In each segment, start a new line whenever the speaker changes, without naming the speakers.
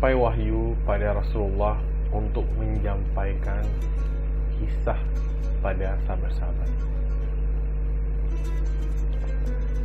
sampai wahyu pada Rasulullah untuk menyampaikan kisah pada sahabat-sahabat.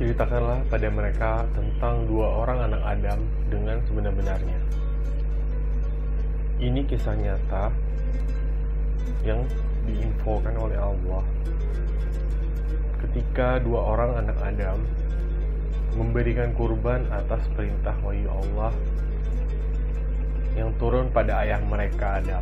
Ceritakanlah pada mereka tentang dua orang anak Adam dengan sebenar-benarnya. Ini kisah nyata yang diinfokan oleh Allah ketika dua orang anak Adam memberikan kurban atas perintah wahyu Allah yang turun pada ayah mereka Adam.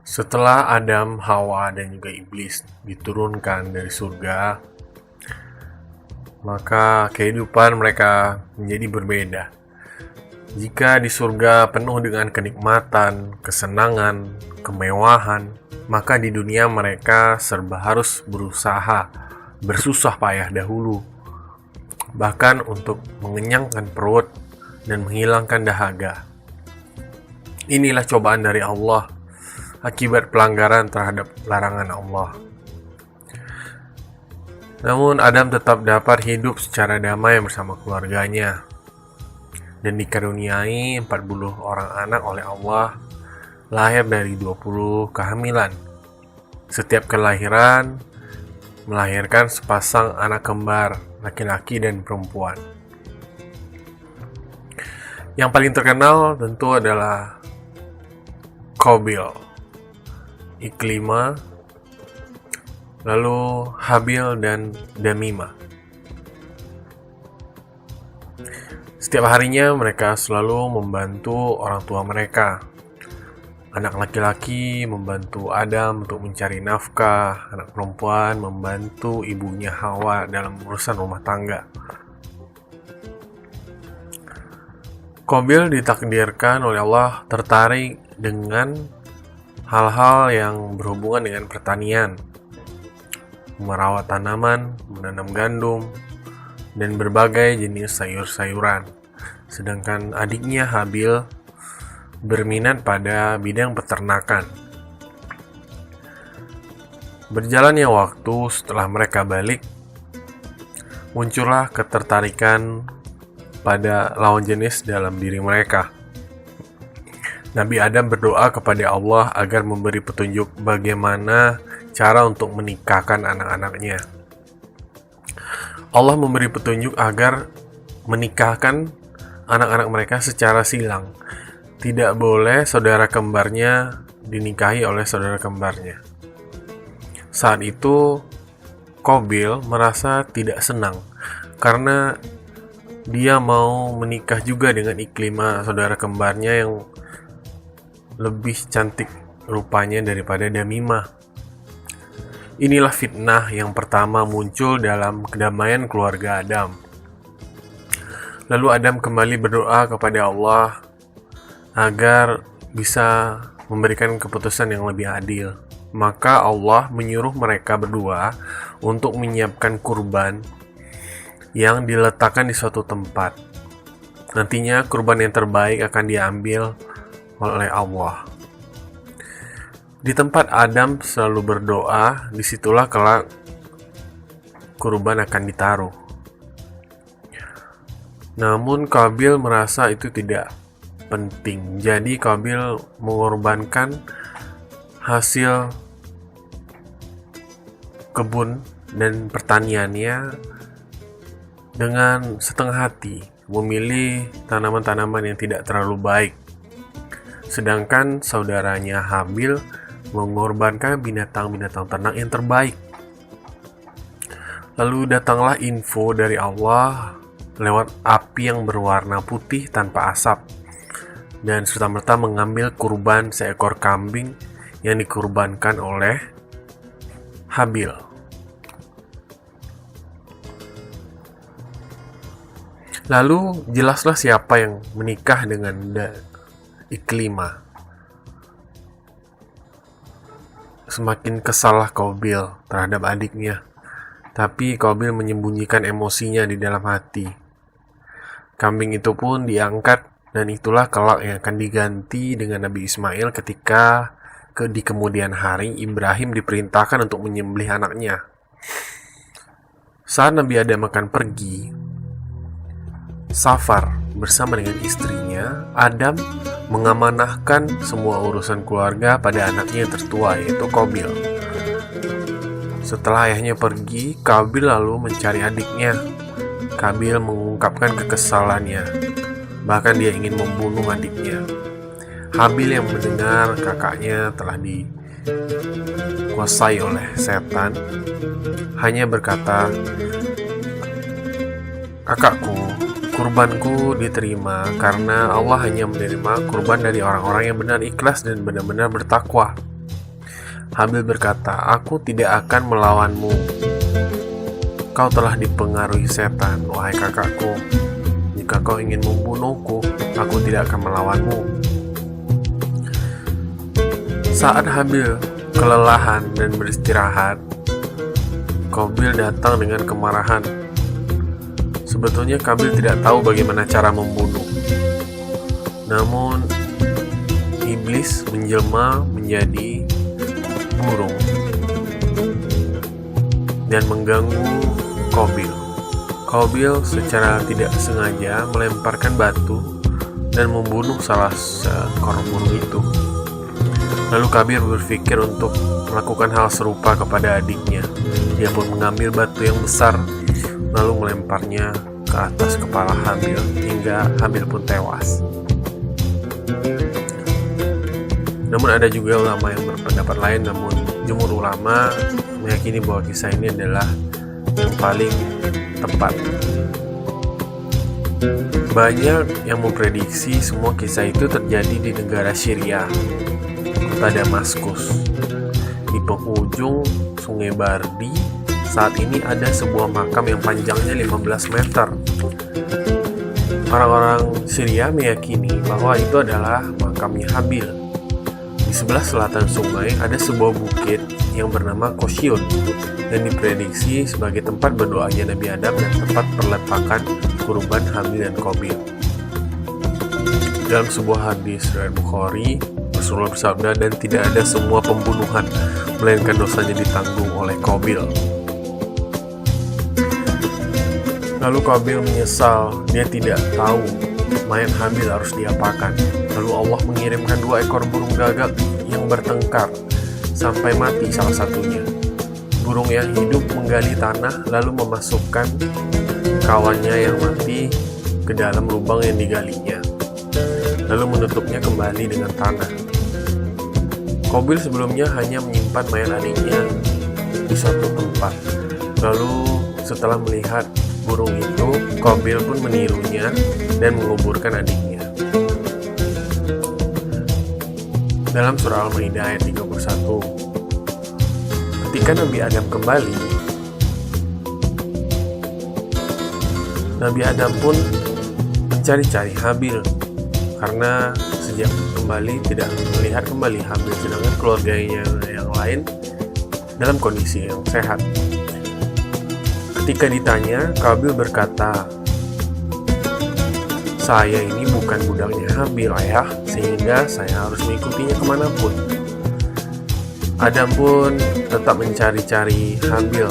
Setelah Adam, Hawa, dan juga iblis diturunkan dari surga, maka kehidupan mereka menjadi berbeda. Jika di surga penuh dengan kenikmatan, kesenangan, kemewahan, maka di dunia mereka serba harus berusaha, bersusah payah dahulu, bahkan untuk mengenyangkan perut dan menghilangkan dahaga. Inilah cobaan dari Allah akibat pelanggaran terhadap larangan Allah. Namun Adam tetap dapat hidup secara damai bersama keluarganya dan dikaruniai 40 orang anak oleh Allah, lahir dari 20 kehamilan. Setiap kelahiran melahirkan sepasang anak kembar, laki-laki dan perempuan. Yang paling terkenal tentu adalah Qabil, Iklima, lalu Habil dan Damimah. Setiap harinya mereka selalu membantu orang tua mereka. Anak laki-laki membantu Adam untuk mencari nafkah, anak perempuan membantu ibunya Hawa dalam urusan rumah tangga. Qabil ditakdirkan oleh Allah tertarik dengan hal-hal yang berhubungan dengan pertanian, merawat tanaman, menanam gandum, dan berbagai jenis sayur-sayuran. Sedangkan adiknya Habil berminat pada bidang peternakan. Berjalannya waktu setelah mereka balik, muncullah ketertarikan pada lawan jenis dalam diri mereka. Nabi Adam berdoa kepada Allah agar memberi petunjuk bagaimana cara untuk menikahkan anak-anaknya. Allah memberi petunjuk agar menikahkan anak-anak mereka secara silang. Tidak boleh saudara kembarnya dinikahi oleh saudara kembarnya. Saat itu, Qabil merasa tidak senang karena dia mau menikah juga dengan Iklimah, saudara kembarnya yang lebih cantik rupanya daripada Damimah. Inilah fitnah yang pertama muncul dalam kedamaian keluarga Adam. Lalu Adam kembali berdoa kepada Allah agar bisa memberikan keputusan yang lebih adil. Maka Allah menyuruh mereka berdua untuk menyiapkan kurban yang diletakkan di suatu tempat. Nantinya kurban yang terbaik akan diambil oleh Allah. Di tempat Adam selalu berdoa, disitulah kelak kurban akan ditaruh. Namun Qabil merasa itu tidak penting. Jadi Qabil mengorbankan hasil kebun dan pertaniannya dengan setengah hati, memilih tanaman-tanaman yang tidak terlalu baik. Sedangkan saudaranya Habil mengorbankan binatang-binatang ternak yang terbaik. Lalu datanglah info dari Allah lewat api yang berwarna putih tanpa asap, dan serta-merta mengambil kurban seekor kambing yang dikurbankan oleh Habil. Lalu jelaslah siapa yang menikah dengan Iklimah. Semakin kesallah Qabil terhadap adiknya, tapi Qabil menyembunyikan emosinya di dalam hati. Kambing itu pun diangkat, dan itulah kelak yang akan diganti dengan Nabi Ismail ketika di kemudian hari Ibrahim diperintahkan untuk menyembelih anaknya. Saat Nabi Adam akan pergi safar bersama dengan istrinya, Adam mengamanahkan semua urusan keluarga pada anaknya yang tertua, yaitu Qabil. Setelah ayahnya pergi, Qabil lalu mencari adiknya. Qabil mengungkapkan kekesalannya, bahkan dia ingin membunuh adiknya. Habil yang mendengar kakaknya telah dikuasai oleh setan hanya berkata, "Kakakku, kurbanku diterima karena Allah hanya menerima kurban dari orang-orang yang benar ikhlas dan benar-benar bertakwa." Habil berkata, "Aku tidak akan melawanmu. Kau telah dipengaruhi setan, wahai kakakku. Jika kau ingin membunuhku, aku tidak akan melawanmu." Saat Habil kelelahan dan beristirahat, Qabil datang dengan kemarahan. Sebetulnya Qabil tidak tahu bagaimana cara membunuh. Namun iblis menjelma menjadi burung dan mengganggu Qabil. Qabil secara tidak sengaja melemparkan batu dan membunuh salah seekor burung itu. Lalu Qabil berpikir untuk melakukan hal serupa kepada adiknya. Dia pun mengambil batu yang besar lalu melemparnya ke atas kepala Habil hingga Habil pun tewas. Namun ada juga ulama yang berpendapat lain, namun jumhur ulama meyakini bahwa kisah ini adalah yang paling tepat. Banyak yang memprediksi semua kisah itu terjadi di negara Syria, kota Damaskus. Di penghujung Sungai Bardi saat ini ada sebuah makam yang panjangnya 15 meter. Orang-orang Syria meyakini bahwa itu adalah makamnya Habil. Di sebelah selatan sungai ada sebuah bukit yang bernama Kosyun yang diprediksi sebagai tempat berdoanya Nabi Adam dan tempat perletakan kurban Habil dan Qabil. Dalam sebuah hadis riwayat Bukhari, Rasulullah bersabda, "Dan tidak ada semua pembunuhan, melainkan dosanya ditanggung oleh Qabil." Lalu Qabil menyesal, dia tidak tahu mayat Habil harus diapakan. Lalu Allah mengirimkan 2 ekor burung gagak yang bertengkar sampai mati salah satunya. Burung yang hidup menggali tanah lalu memasukkan kawannya yang mati ke dalam lubang yang digalinya, lalu menutupnya kembali dengan tanah. Qabil sebelumnya hanya menyimpan mayat adiknya di suatu tempat. Lalu setelah melihat burung itu, Qabil pun menirunya dan menguburkan adiknya. Dalam surah Al-Maidah ayat 31, ketika Nabi Adam kembali, Nabi Adam pun mencari-cari Habil karena sejak kembali tidak melihat kembali Habil, sedangkan keluarganya yang lain dalam kondisi yang sehat. Ketika ditanya, Qabil berkata, "Saya ini bukan budaknya Habil, ayah, sehingga saya harus mengikutinya kemanapun." Adam pun tetap mencari-cari Habil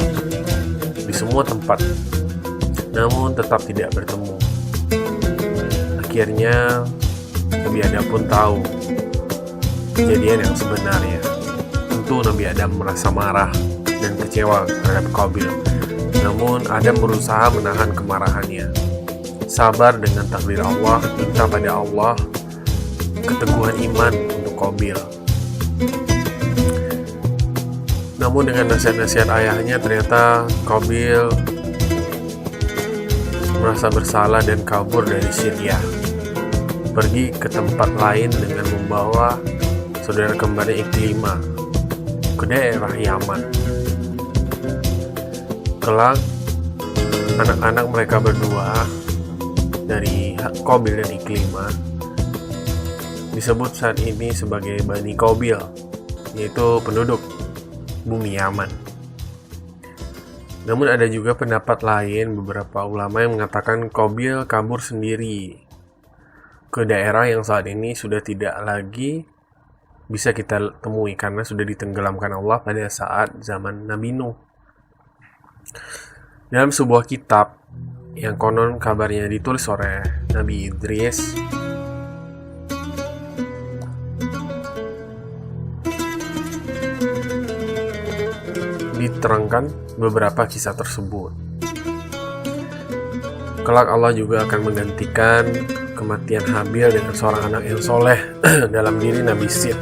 di semua tempat, namun tetap tidak bertemu. Akhirnya Nabi Adam pun tahu kejadian yang sebenarnya. Tentu Nabi Adam merasa marah dan kecewa terhadap Qabil. Namun Adam berusaha menahan kemarahannya. Sabar dengan takdir Allah, minta pada Allah keteguhan iman untuk Qabil. Namun dengan nasihat-nasihat ayahnya, ternyata Qabil merasa bersalah dan kabur dari Syria, pergi ke tempat lain dengan membawa saudara kembarnya Iklimah ke daerah Yaman. Kelak anak-anak mereka berdua dari Qabil dan Iklimah disebut saat ini sebagai Bani Qabil, yaitu penduduk bumi Yaman. Namun ada juga pendapat lain, beberapa ulama yang mengatakan Qabil kabur sendiri ke daerah yang saat ini sudah tidak lagi bisa kita temui karena sudah ditenggelamkan Allah pada saat zaman Nabi Nuh. Dalam sebuah kitab yang konon kabarnya ditulis oleh Nabi Idris, diterangkan beberapa kisah tersebut. Kelak Allah juga akan menggantikan kematian Habil dengan seorang anak yang soleh dalam diri Nabi Sid.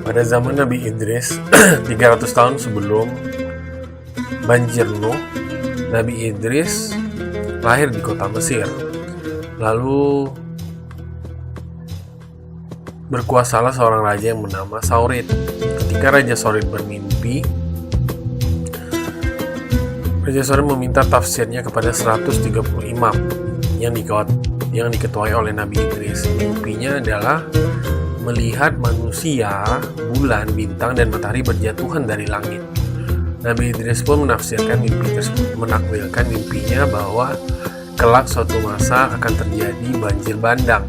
Pada zaman Nabi Idris, 300 tahun sebelum banjir Nuh, Nabi Idris lahir di kota Mesir. Lalu berkuasalah seorang raja yang bernama Saurid. Ketika Raja Saurid bermimpi, Raja Saurid meminta tafsirnya kepada 130 imam yang diketuai oleh Nabi Idris. Mimpinya adalah melihat manusia, bulan, bintang, dan matahari berjatuhan dari langit. Nabi Idris pun menafsirkan mimpi tersebut, menakwilkan mimpinya bahwa kelak suatu masa akan terjadi banjir bandang.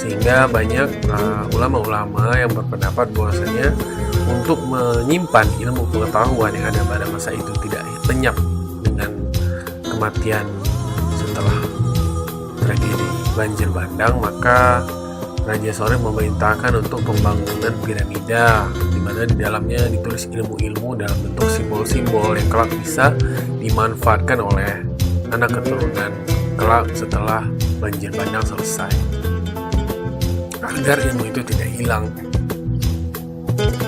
Sehingga banyak ulama-ulama yang berpendapat bahwasanya untuk menyimpan ilmu pengetahuan yang ada pada masa itu tidak lenyap dengan kematian setelah tragedi banjir bandang, maka Raja Saurid memerintahkan untuk pembangunan piramida, di mana di dalamnya ditulis ilmu-ilmu dalam bentuk simbol-simbol yang kelak bisa dimanfaatkan oleh anak keturunan kelak setelah banjir bandang selesai, agar ilmu itu tidak hilang.